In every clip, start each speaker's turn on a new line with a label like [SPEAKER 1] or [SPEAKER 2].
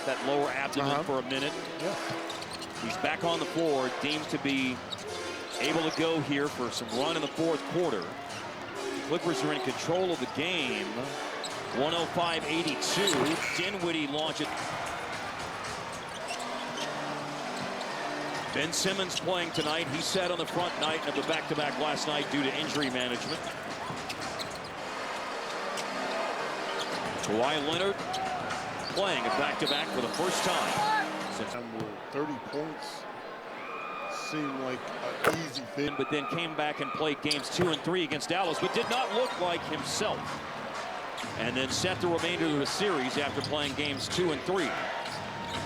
[SPEAKER 1] that lower abdomen for a minute.
[SPEAKER 2] Yeah.
[SPEAKER 1] He's back on the floor, deemed to be able to go here for some run in the fourth quarter. The Clippers are in control of the game. 105-82. Dinwiddie launches. Ben Simmons playing tonight. He sat on the front night of the back-to-back last night due to injury management. Kawhi Leonard playing a back-to-back for the first time. Since
[SPEAKER 2] 30 points seemed like an easy thing.
[SPEAKER 1] But then came back and played games 2 and 3 against Dallas, but did not look like himself. And then set the remainder of the series after playing games 2 and 3.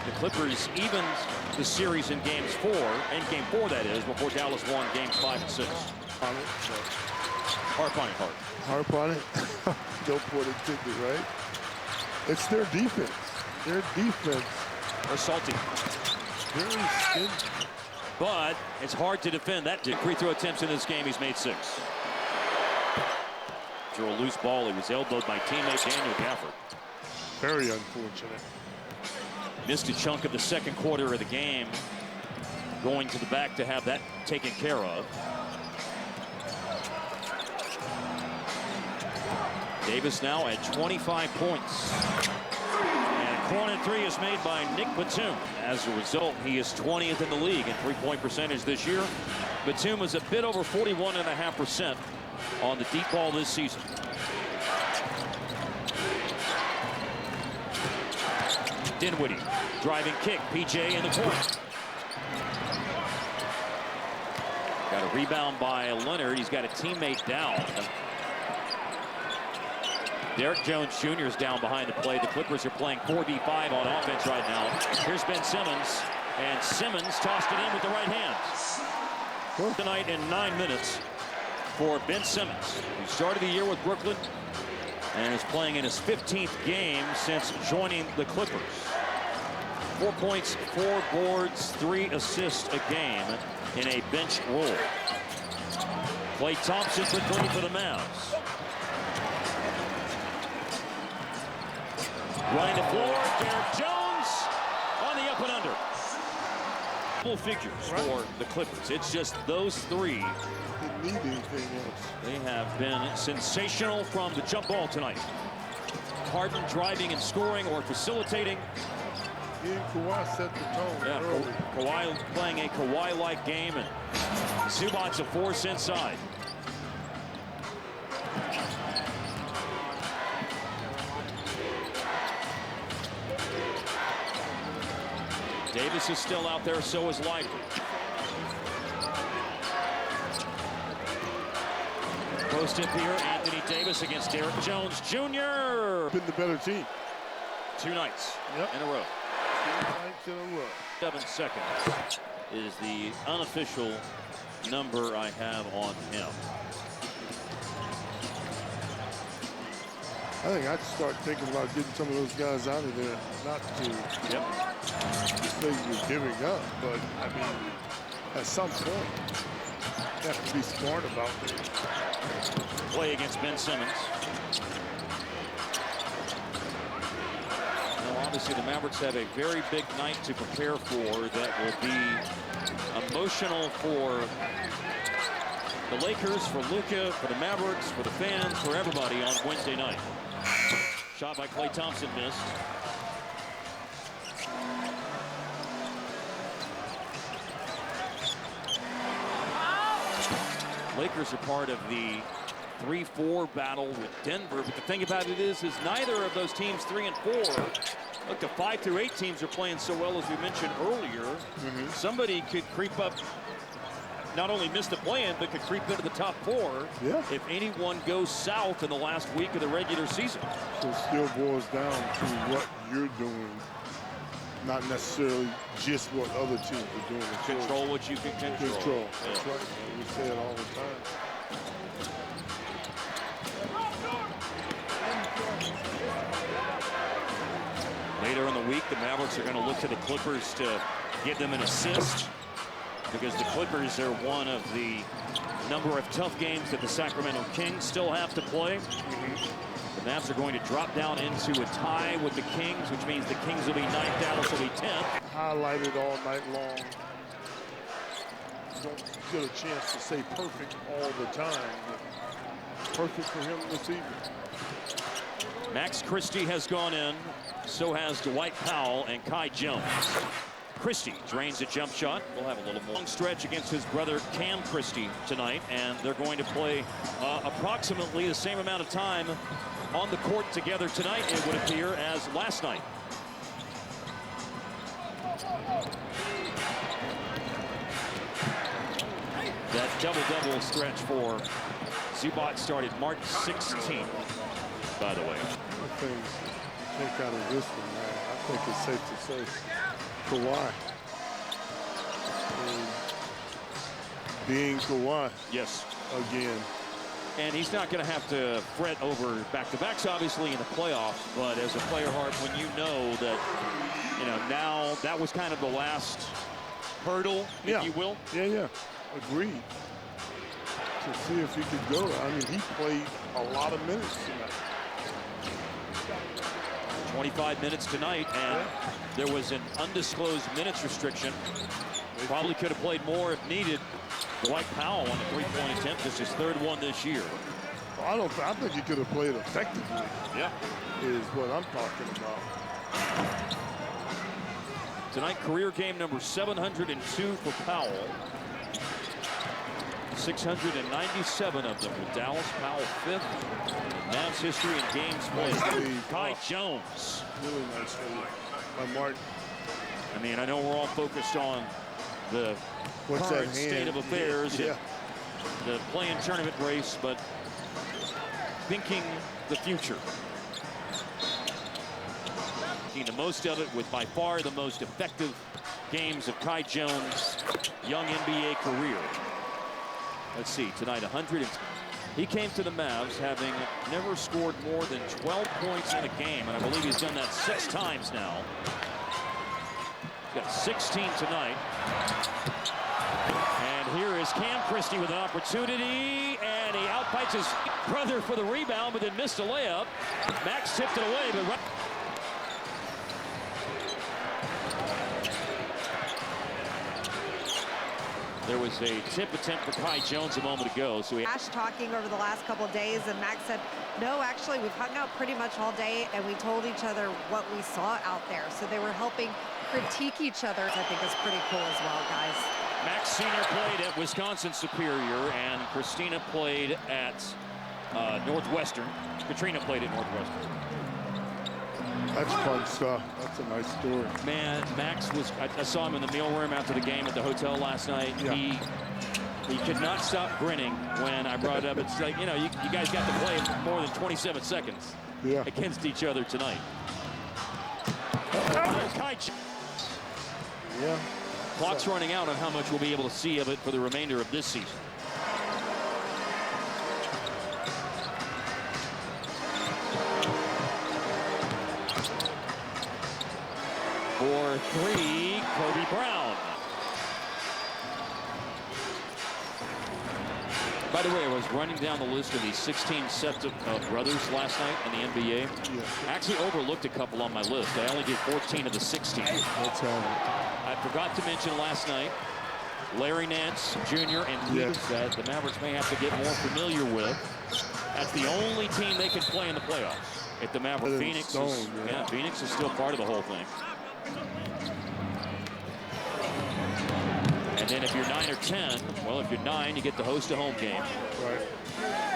[SPEAKER 1] The Clippers evened the series in games 4, and game 4 that is, before Dallas won games 5 and 6. Harp on it, Hart.
[SPEAKER 2] Harp on it. Don't put a ticket, right? It's their defense. Their defense.
[SPEAKER 1] They're salty.
[SPEAKER 2] Very stingy.
[SPEAKER 1] But it's hard to defend that. Free throw attempts in this game, he's made 6. Drew a loose ball. He was elbowed by teammate Daniel Gafford.
[SPEAKER 2] Very unfortunate.
[SPEAKER 1] Missed a chunk of the second quarter of the game. Going to the back to have that taken care of. Davis now at 25 points. And a corner 3 is made by Nick Batum. As a result, he is 20th in the league in three-point percentage this year. Batum is a bit over 41.5% on the deep ball this season. Dinwiddie, driving kick, PJ in the corner. Got a rebound by Leonard. He's got a teammate down. Derek Jones Jr. is down behind the play. The Clippers are playing 4v5 on offense right now. Here's Ben Simmons, and Simmons tossed it in with the right hand. Tonight in 9 minutes for Ben Simmons, who started the year with Brooklyn and is playing in his 15th game since joining the Clippers. 4 points, 4 boards, 3 assists a game in a bench role. Klay Thompson for 3 for the Mavs. Running the floor, Derek Jones on the up and under. Full figures for the Clippers. It's just those 3.
[SPEAKER 2] Didn't need anything else.
[SPEAKER 1] They have been sensational from the jump ball tonight. Harden driving and scoring or facilitating.
[SPEAKER 2] He and Kawhi set the tone early.
[SPEAKER 1] Kawhi playing a Kawhi-like game, and Zubac's a force inside. Davis is still out there, so is Lively. Post up here, Anthony Davis against Derek Jones Jr.
[SPEAKER 2] Been the better team.
[SPEAKER 1] 2 nights in a row.
[SPEAKER 2] 2 nights in a row.
[SPEAKER 1] 7 seconds is the unofficial number I have on him.
[SPEAKER 2] I think I'd start thinking about getting some of those guys out of there. Not to say you're giving up, but I mean, at some point, you have to be smart about it.
[SPEAKER 1] Play against Ben Simmons. Now, obviously, the Mavericks have a very big night to prepare for that will be emotional for the Lakers, for Luka, for the Mavericks, for the fans, for everybody on Wednesday night. Shot by Klay Thompson missed. Lakers are part of the 3-4 battle with Denver, but the thing about it is neither of those teams, 3 and 4, look, the 5 through 8 teams are playing so well, as we mentioned earlier. Somebody could creep up, not only miss the play-in, but could creep into the top 4 if anyone goes south in the last week of the regular season.
[SPEAKER 2] So it still boils down to what you're doing, not necessarily just what other teams are doing.
[SPEAKER 1] Control what you can control.
[SPEAKER 2] That's right, man. We say it all the time.
[SPEAKER 1] Later in the week, the Mavericks are going to look to the Clippers to give them an assist, because the Clippers are one of the number of tough games that the Sacramento Kings still have to play. The Mavs are going to drop down into a tie with the Kings, which means the Kings will be 9th, Dallas will be 10th.
[SPEAKER 2] Highlighted all night long. Don't get a chance to say perfect all the time, but perfect for him this evening.
[SPEAKER 1] Max Christie has gone in, so has Dwight Powell and Kai Jones. Christie drains a jump shot. We'll have a little long stretch against his brother Cam Christie tonight, and they're going to play approximately the same amount of time on the court together tonight, it would appear, as last night. That double-double stretch for Zubac started March 16th, by the way.
[SPEAKER 2] I think take out of this one, man. I think it's safe to say Kawhi. And being Kawhi.
[SPEAKER 1] Yes.
[SPEAKER 2] Again.
[SPEAKER 1] And he's not going to have to fret over back-to-backs, obviously, in the playoffs. But as a player, Hart, when you know that, you know, now that was kind of the last hurdle, if you will.
[SPEAKER 2] Yeah. Agreed. To see if he could go. I mean, he played a lot of minutes tonight.
[SPEAKER 1] 25 minutes tonight, and there was an undisclosed minutes restriction. Probably could have played more if needed. Dwight Powell on the three-point attempt. This is his third one this year.
[SPEAKER 2] Well, I think he could have played effectively.
[SPEAKER 1] Yeah.
[SPEAKER 2] Is what I'm talking about.
[SPEAKER 1] Tonight, career game number 702 for Powell. 697 of them with Dallas. Powell 5th. Mavs history in games played. Kai Jones.
[SPEAKER 2] Really nice by Martin.
[SPEAKER 1] I mean, I know we're all focused on the current state of affairs, and the play-in tournament race, but thinking the future. Making the most of it with by far the most effective games of Kai Jones' young NBA career. Let's see, tonight 100. He came to the Mavs having never scored more than 12 points in a game, and I believe he's done that 6 times now. He's got 16 tonight. And here is Cam Christie with an opportunity, and he outfights his brother for the rebound, but then missed a layup. Max tipped it away, but there was a tip attempt for Kai Jones a moment ago. So he
[SPEAKER 3] talking over the last couple of days, and Max said, no, actually, we've hung out pretty much all day, and we told each other what we saw out there. So they were helping critique each other. I think is pretty cool as well, guys.
[SPEAKER 1] Max Sr. played at Wisconsin Superior, and Christina played at Northwestern. Katrina played at Northwestern.
[SPEAKER 2] That's fun stuff. That's a nice story.
[SPEAKER 1] Man, Max was, I saw him in the meal room after the game at the hotel last night. Yeah. He could not stop grinning when I brought it up. It's like, you know, you guys got to play more than 27 seconds against each other tonight.
[SPEAKER 2] Yeah.
[SPEAKER 1] Clock's running out on how much we'll be able to see of it for the remainder of this season. For 3, Kobe Brown. By the way, I was running down the list of these 16 sets of brothers last night in the NBA.
[SPEAKER 2] Yeah.
[SPEAKER 1] I actually overlooked a couple on my list. I only did 14 of the 16. I forgot to mention last night, Larry Nance Jr. and Peter said the Mavericks may have to get more familiar with. That's the only team they can play in the playoffs. If the Mavericks, Phoenix is still part of the whole thing. And then if you're 9 or 10, well, if you're 9, you get to host a home game.
[SPEAKER 2] Right.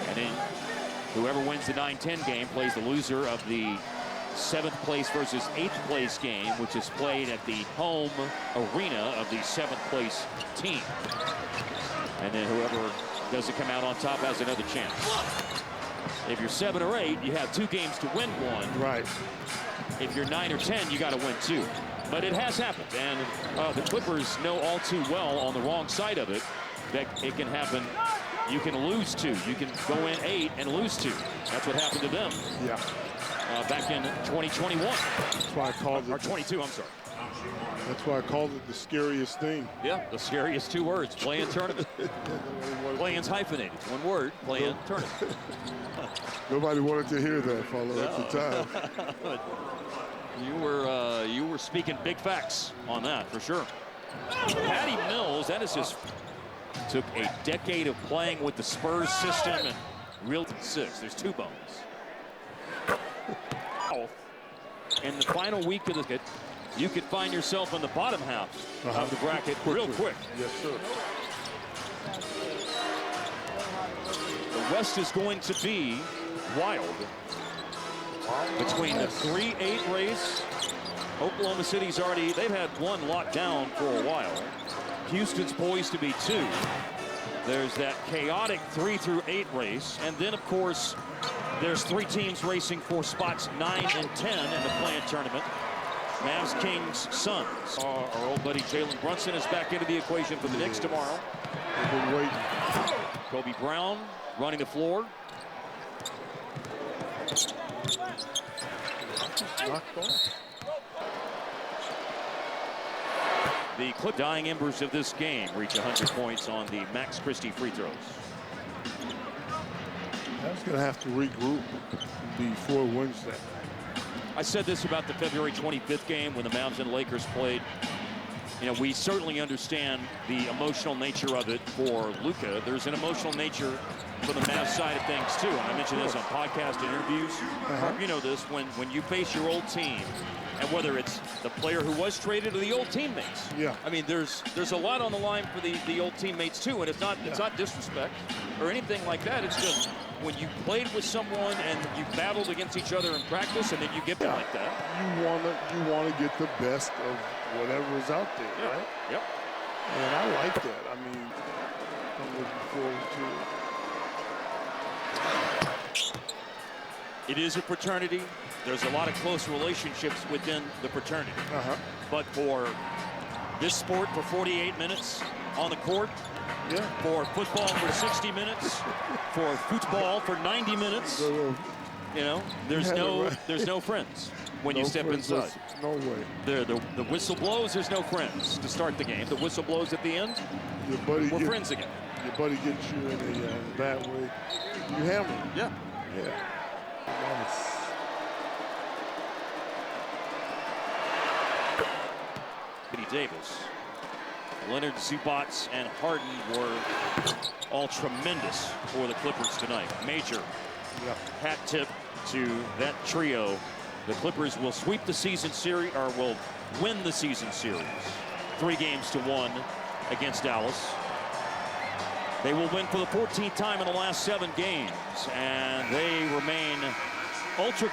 [SPEAKER 1] And then whoever wins the 9-10 game plays the loser of the 7th place versus 8th place game, which is played at the home arena of the 7th place team. And then whoever doesn't come out on top has another chance. If you're 7 or 8, you have 2 games to win 1.
[SPEAKER 2] Right.
[SPEAKER 1] If you're 9 or 10, you got to win 2. But it has happened, and the Clippers know all too well on the wrong side of it that it can happen You can lose 2. You can go in 8 and lose 2. That's what happened to them.
[SPEAKER 2] Yeah.
[SPEAKER 1] Back in 2021.
[SPEAKER 2] That's why I called it.
[SPEAKER 1] Or 22, I'm sorry.
[SPEAKER 2] That's why I called it the scariest thing.
[SPEAKER 1] Yeah, the scariest 2 words. Play-in tournament. Play-in's hyphenated. 1 word. Play-in tournament.
[SPEAKER 2] Nobody wanted to hear that, fellow, at the time.
[SPEAKER 1] You were speaking big facts on that for sure. Patty Mills, that is his. Took a decade of playing with the Spurs system and reeled to 6. There's 2 bones. In the final week of the, you could find yourself in the bottom half of the bracket real quick.
[SPEAKER 2] Yes, sir.
[SPEAKER 1] The West is going to be wild. Between the 3-8 race, Oklahoma City's already, they've had 1 locked down for a while. Houston's poised to be 2. There's that chaotic 3 through 8 race. And then, of course, there's 3 teams racing for spots 9 and 10 in the play-in tournament. Mavs, Kings, Suns. Our old buddy Jalen Brunson is back into the equation for the Knicks tomorrow.
[SPEAKER 2] We've been waiting.
[SPEAKER 1] Kobe Brown running the floor.
[SPEAKER 2] Knocked off.
[SPEAKER 1] The dying embers of this game reach 100 points on the Max Christie free throws.
[SPEAKER 2] I was going to have to regroup before Wednesday.
[SPEAKER 1] I said this about the February 25th game when the Mavs and Lakers played. You know, we certainly understand the emotional nature of it for Luka. There's an emotional nature for the Mavs side of things too. And I mentioned this on podcast and interviews. You know this, when you face your old team, and whether it's the player who was traded or the old teammates.
[SPEAKER 2] Yeah.
[SPEAKER 1] I mean, there's a lot on the line for the old teammates too, and it's not disrespect or anything like that. It's just when you played with someone and you battled against each other in practice, and then you get like that.
[SPEAKER 2] You wanna get the best of whatever is out there, right?
[SPEAKER 1] Yep.
[SPEAKER 2] And I like that. I mean, I'm looking forward to it.
[SPEAKER 1] It is a fraternity. There's a lot of close relationships within the fraternity. But for this sport, for 48 minutes on the court, for football for 60 minutes, for football for 90 minutes, you know, there's no friends when you step inside.
[SPEAKER 2] No way.
[SPEAKER 1] The whistle blows, there's no friends to start the game. The whistle blows at the end, we're friends again.
[SPEAKER 2] Your buddy gets you in a bad way, you hammer him.
[SPEAKER 1] Yeah.
[SPEAKER 2] Nice.
[SPEAKER 1] Davis, Leonard, Zubac, and Harden were all tremendous for the Clippers tonight. Major hat tip to that trio. The Clippers will sweep the season series, or will win the season series 3-1 against Dallas. They will win for the 14th time in the last 7 games, and they remain ultra